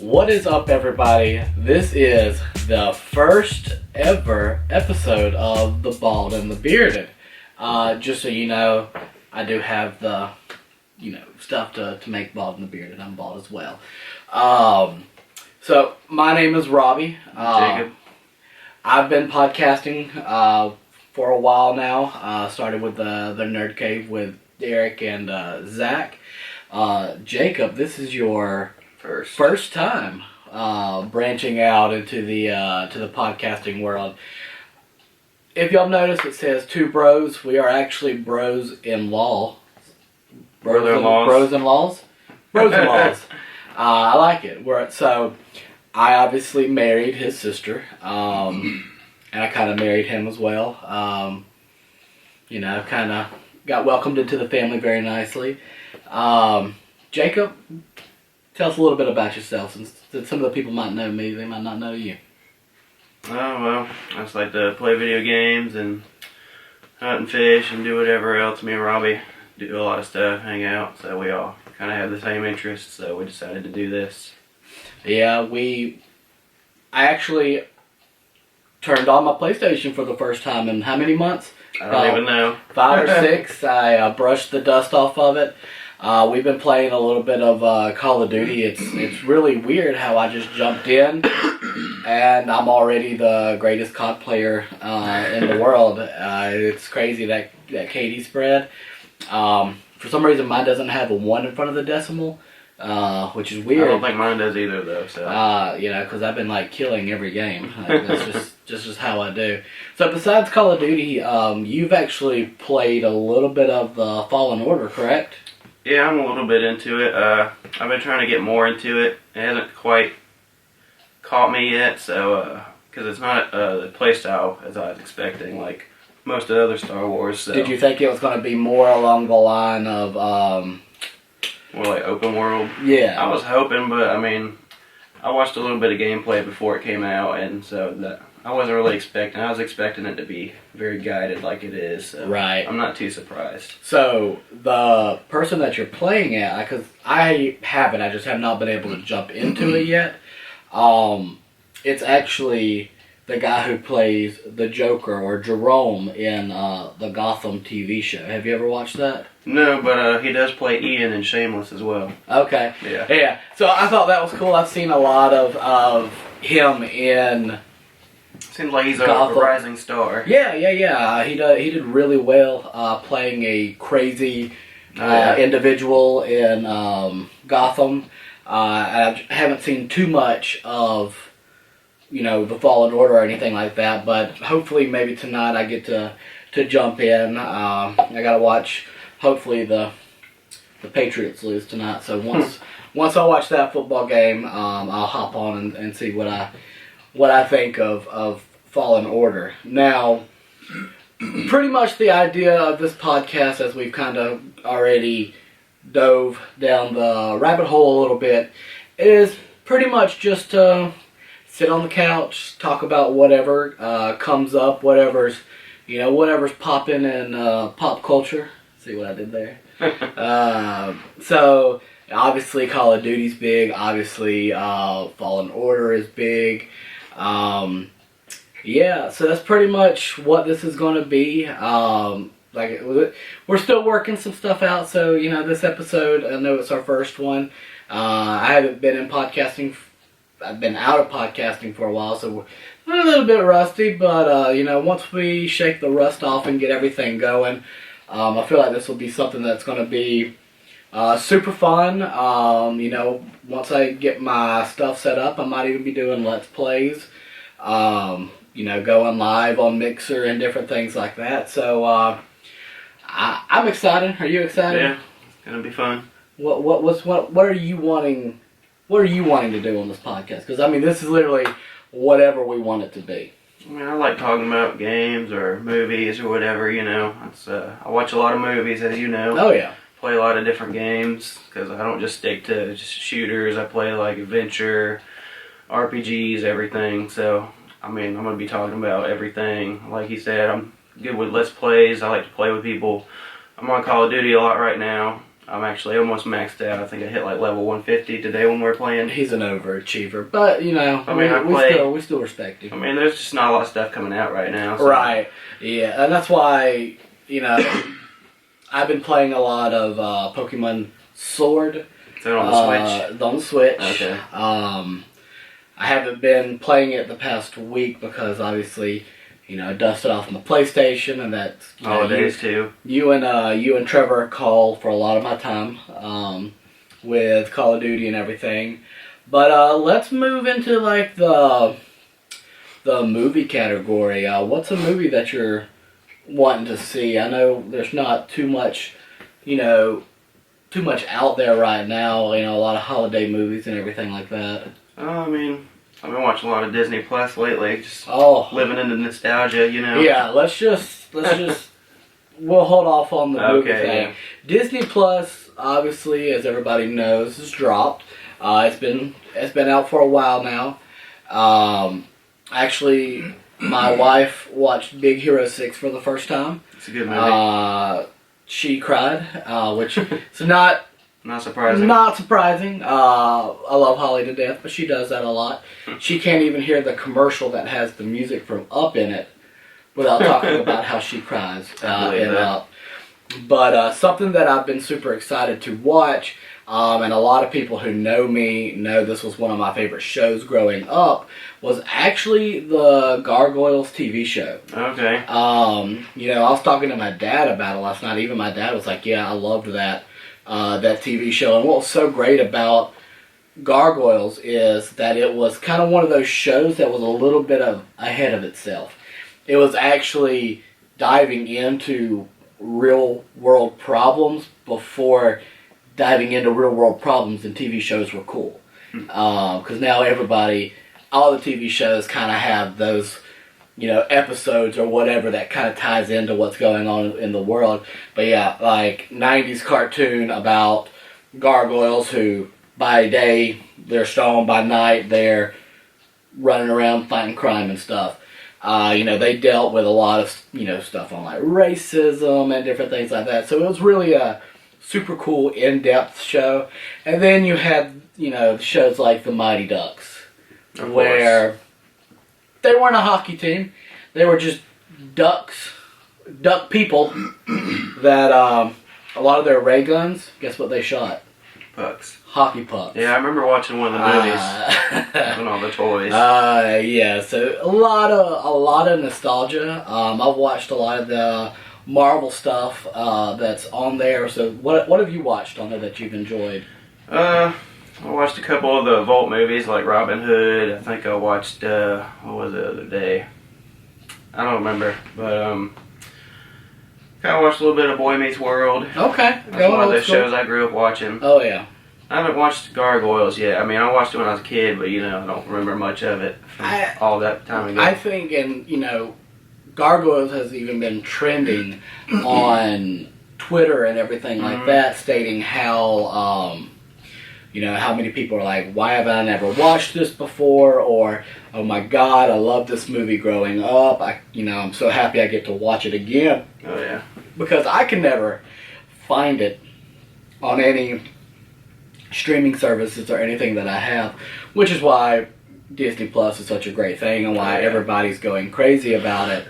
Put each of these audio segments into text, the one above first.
What is up, everybody? This is the first ever episode of The Bald and the Bearded. Just so you know, I do have the, stuff to make Bald and the Bearded. I'm bald as well. So, my name is Robbie. Jacob. I've been podcasting for a while now. Started with the Nerd Cave with Derek and Zach. Jacob, this is your first time branching out into the to the podcasting world. If y'all notice, it says two bros. We are actually bros in law. Bros and laws. I like it. So I obviously married his sister, and I kind of married him as well. Kind of got welcomed into the family very nicely. Jacob, tell us a little bit about yourself, since some of the people might know me, they might not know you. Oh, well, I just like to play video games and hunt and fish and do whatever else. Me and Robbie do a lot of stuff, hang out, so we all kind of have the same interests, so we decided to do this. Yeah, I actually turned on my PlayStation for the first time in how many months? I don't even know. 5 or 6. I brushed the dust off of it. We've been playing a little bit of Call of Duty. It's really weird how I just jumped in and I'm already the greatest COD player in the world. It's crazy that KD spread. For some reason mine doesn't have a 1 in front of the decimal, which is weird. I don't think mine does either though. So because I've been killing every game. That's just how I do. So besides Call of Duty, you've actually played a little bit of the Fallen Order, correct? Yeah, I'm a little bit into it. I've been trying to get more into it. It hasn't quite caught me yet, so because it's not the playstyle as I was expecting, like most of the other Star Wars. So. Did you think it was going to be more along the line of more like open world? Yeah. I was hoping, but I mean, I watched a little bit of gameplay before it came out, and so I wasn't really expecting. I was expecting it to be very guided like it is. So right. I'm not too surprised. So the person that you're playing at, because I haven't, I just have not been able to jump into it yet. It's actually the guy who plays the Joker, or Jerome, in the Gotham TV show. Have you ever watched that? No, but he does play Ian in Shameless as well. Okay. Yeah. So I thought that was cool. I've seen a lot of him in. Seems like he's a rising star. Yeah. He did really well playing a crazy individual in Gotham. I haven't seen too much of the Fallen Order or anything like that, but hopefully maybe tonight I get to jump in. I gotta watch. Hopefully the Patriots lose tonight. So once I watch that football game, I'll hop on and see what I think of Fallen Order. Now, pretty much the idea of this podcast, as we've kind of already dove down the rabbit hole a little bit, is pretty much just to sit on the couch, talk about whatever comes up, whatever's popping in pop culture. See what I did there? So obviously Call of Duty's big. Obviously Fallen Order is big. So that's pretty much what this is going to be. We're still working some stuff out, so this episode, I know it's our first one. I haven't been in podcasting. I've been out of podcasting for a while, so we're a little bit rusty. But once we shake the rust off and get everything going, I feel like this will be something that's going to be super fun. Once I get my stuff set up, I might even be doing Let's Plays. Going live on Mixer and different things like that. So I'm excited. Are you excited? Yeah, it's gonna be fun. What are you wanting? What are you wanting to do on this podcast? Because this is literally whatever we want it to be. I like talking about games or movies or whatever. I watch a lot of movies, as you know. Oh yeah. Play a lot of different games because I don't just stick to just shooters. I play like adventure, RPGs, everything. So I'm going to be talking about everything. Like he said, I'm good with Let's Plays. I like to play with people. I'm on Call of Duty a lot right now. I'm actually almost maxed out. I think I hit like level 150 today when we were playing. He's an overachiever, but you know, I mean, we still respect him. I mean, there's just not a lot of stuff coming out right now. So. Right. Yeah, and that's why, you know, I've been playing a lot of Pokemon Sword. Is that on the Switch? On the Switch. Okay. I haven't been playing it the past week because obviously, you know, I dusted off on the PlayStation, and that's holidays too. You and Trevor call for a lot of my time with Call of Duty and everything. But let's move into like the movie category. What's a movie that you're wanting to see? I know there's not too much, too much out there right now. You know, a lot of holiday movies and everything like that. I mean, I've been watching a lot of Disney Plus lately. Just living in the nostalgia, you know. Yeah, let's just we'll hold off on the movie thing. Yeah. Disney Plus, obviously, as everybody knows, has dropped. It's been out for a while now. Actually, my wife watched Big Hero 6 for the first time. It's a good movie. She cried, which is not surprising. Not surprising. I love Holly to death, but she does that a lot. She can't even hear the commercial that has the music from Up in it without talking about how she cries in Up. But something that I've been super excited to watch, and a lot of people who know me know this was one of my favorite shows growing up, was actually the Gargoyles TV show. Okay. I was talking to my dad about it last night. Even my dad was like, yeah, I loved that TV show. And what was so great about Gargoyles is that it was kind of one of those shows that was a little bit ahead of itself. It was actually diving into real world problems before diving into real world problems, and TV shows were cool. Because now all the TV shows kind of have those, episodes or whatever that kind of ties into what's going on in the world. But yeah, like 90s cartoon about gargoyles who by day they're strong, by night they're running around fighting crime and stuff. They dealt with a lot of, stuff on like racism and different things like that. So it was really a super cool, in-depth show. And then you had, shows like The Mighty Ducks, where they weren't a hockey team. They were just duck people that, a lot of their ray guns, guess what they shot? Pucks. Hockey pucks. Yeah, I remember watching one of the movies. Having all the toys. Yeah, so a lot of nostalgia. I've watched a lot of the Marvel stuff that's on there. So what have you watched on there that you've enjoyed? I watched a couple of the Volt movies, like Robin Hood. I think I watched, what was it the other day? I don't remember, but kind of watched a little bit of Boy Meets World. Okay. That's one of those shows I grew up watching. Oh, yeah. I haven't watched Gargoyles yet. I mean, I watched it when I was a kid, but, I don't remember much of it from all that time ago. I think, Gargoyles has even been trending on Twitter and everything like that, stating how, how many people are like, why have I never watched this before? Or, oh my God, I love this movie growing up. I'm so happy I get to watch it again. Oh, yeah. Because I can never find it on any streaming services or anything that I have, which is why Disney Plus is such a great thing and why everybody's going crazy about it.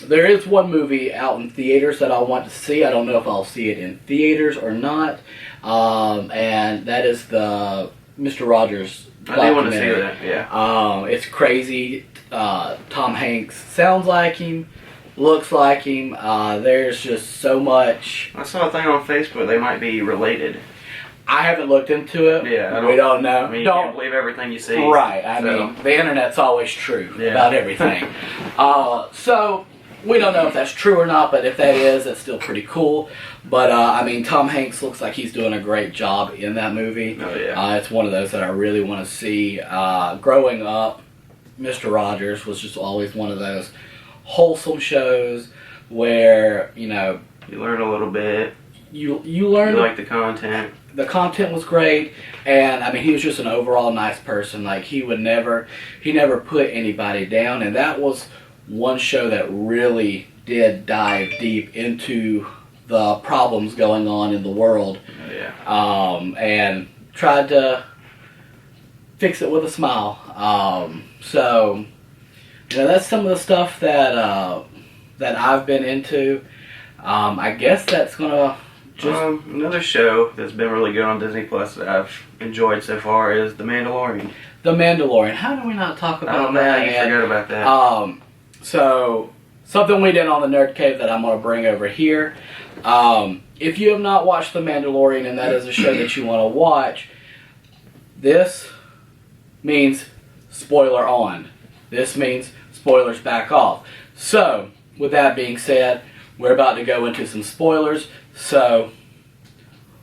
There is one movie out in theaters that I want to see. I don't know if I'll see it in theaters or not. And that is the Mr. Rogers documentary. I do want to see that, yeah. It's crazy. Tom Hanks sounds like him, looks like him. There's just so much. I saw a thing on Facebook. They might be related. I haven't looked into it. Yeah, we don't know. I mean, you can't believe everything you see. Right. I mean, the internet's always true about everything. So we don't know if that's true or not, but if that is, that's still pretty cool. But, Tom Hanks looks like he's doing a great job in that movie. Oh, yeah. It's one of those that I really want to see. Growing up, Mr. Rogers was just always one of those wholesome shows where, you learn a little bit. You learn. You like the content. The content was great, and he was just an overall nice person. Like he never put anybody down, and that was one show that really did dive deep into the problems going on in the world. Oh, yeah. And tried to fix it with a smile. So, that's some of the stuff that that I've been into. I guess that's gonna just another show that's been really good on Disney Plus that I've enjoyed so far is The Mandalorian. The Mandalorian. How do we not talk about I don't know that? how you forgot about that. So something we did on the Nerd Cave that I'm gonna bring over here. If you have not watched The Mandalorian and that is a show that you want to watch, this means spoiler on. This means spoilers back off. So, with that being said, we're about to go into some spoilers. So,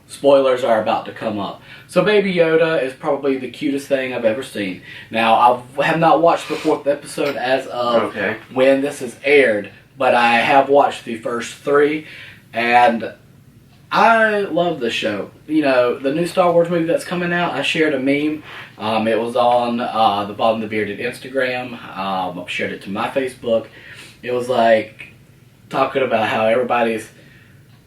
spoilers are about to come up. So, Baby Yoda is probably the cutest thing I've ever seen. Now, I have not watched the 4th episode as of when this is aired, but I have watched the first 3, and I love the show. The new Star Wars movie that's coming out, I shared a meme. It was on the Bottom of the Bearded Instagram. I shared it to my Facebook. It was like talking about how everybody's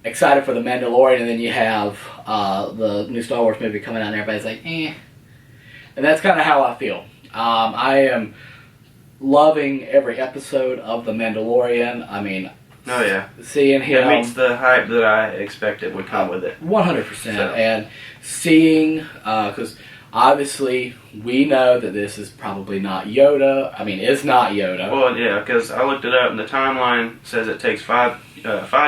excited for The Mandalorian, and then you have the new Star Wars movie coming out, and everybody's like, eh. And that's kind of how I feel. I am loving every episode of The Mandalorian. I mean, oh yeah, seeing him, it meets the hype that I expected would come with it. 100%. And seeing, because obviously we know that this is probably not Yoda. I mean, it's not Yoda. Well, yeah, because I looked it up, and the timeline says it takes 5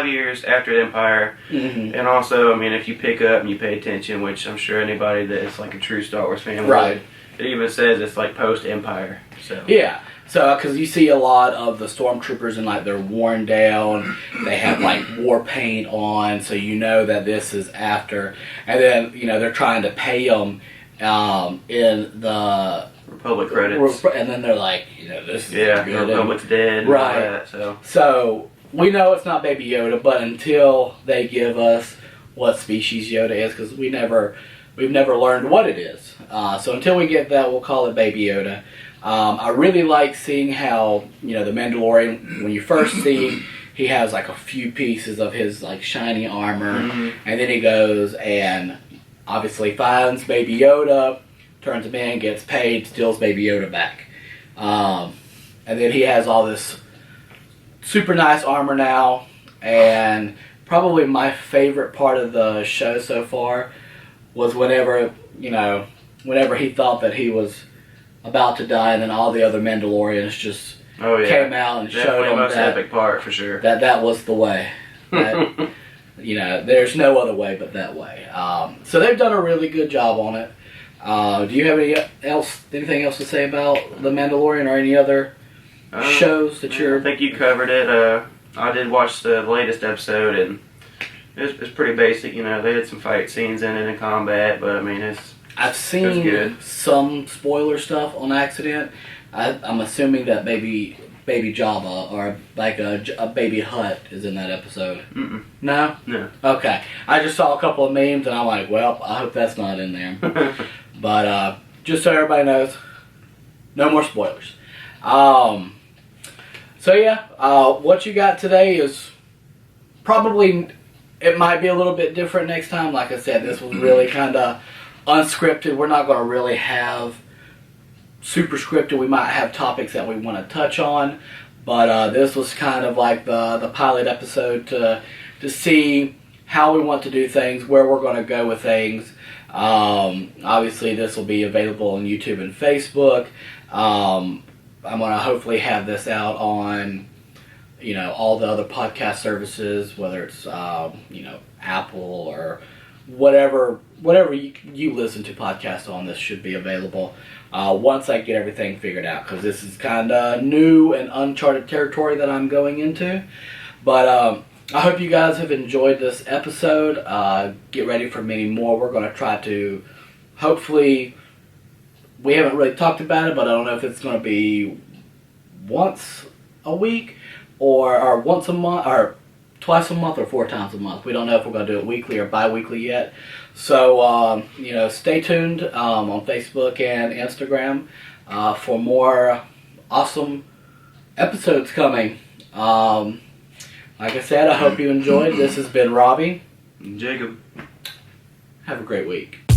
years after the Empire. Mm-hmm. And also, I mean, if you pick up and you pay attention, which I'm sure anybody that is like a true Star Wars fan right. would, it even says it's like post-Empire. So yeah. So, because you see a lot of the stormtroopers and like they're worn down, they have like war paint on, so you know that this is after. And then they're trying to pay them in the Republic credits, and then they're like, this is good. The Republic's dead, right? And all that, so we know it's not Baby Yoda, but until they give us what species Yoda is, because we've never learned what it is. So until we get that, we'll call it Baby Yoda. I really like seeing how, the Mandalorian, when you first see him, he has like a few pieces of his like shiny armor, and then he goes and obviously finds Baby Yoda, turns him in, gets paid, steals Baby Yoda back. And then he has all this super nice armor now, and probably my favorite part of the show so far was whenever he thought that he was about to die, and then all the other Mandalorians just came out and showed him most that epic part for sure. That was the way. That, there's no other way but that way. So they've done a really good job on it. Do you have anything else to say about The Mandalorian or any other shows that you're? I think you covered it. I did watch the latest episode, and it's pretty basic. They had some fight scenes in it and combat, but I mean I've seen some spoiler stuff on accident. I'm assuming that baby Jabba or like a baby Hutt is in that episode. Mm-mm. No? No. Okay. I just saw a couple of memes and I'm like, well, I hope that's not in there. But just so everybody knows, no more spoilers. So yeah, what you got today is probably, it might be a little bit different next time. Like I said, this was really kind of unscripted. We're not going to really have super scripted. We might have topics that we want to touch on, but this was kind of like the pilot episode to see how we want to do things, where we're going to go with things. Obviously, this will be available on YouTube and Facebook. I'm going to hopefully have this out on all the other podcast services, whether it's Apple or whatever you listen to podcasts on. This should be available once I get everything figured out, because this is kind of new and uncharted territory that I'm going into. But I hope you guys have enjoyed this episode. Get ready for many more. We're going to try to, hopefully, we haven't really talked about it, but I don't know if it's going to be once a week or once a month or twice a month or 4 times a month. We don't know if we're going to do it weekly or bi-weekly yet. So, stay tuned on Facebook and Instagram for more awesome episodes coming. Like I said, I hope you enjoyed. This has been Robbie and Jacob. Have a great week.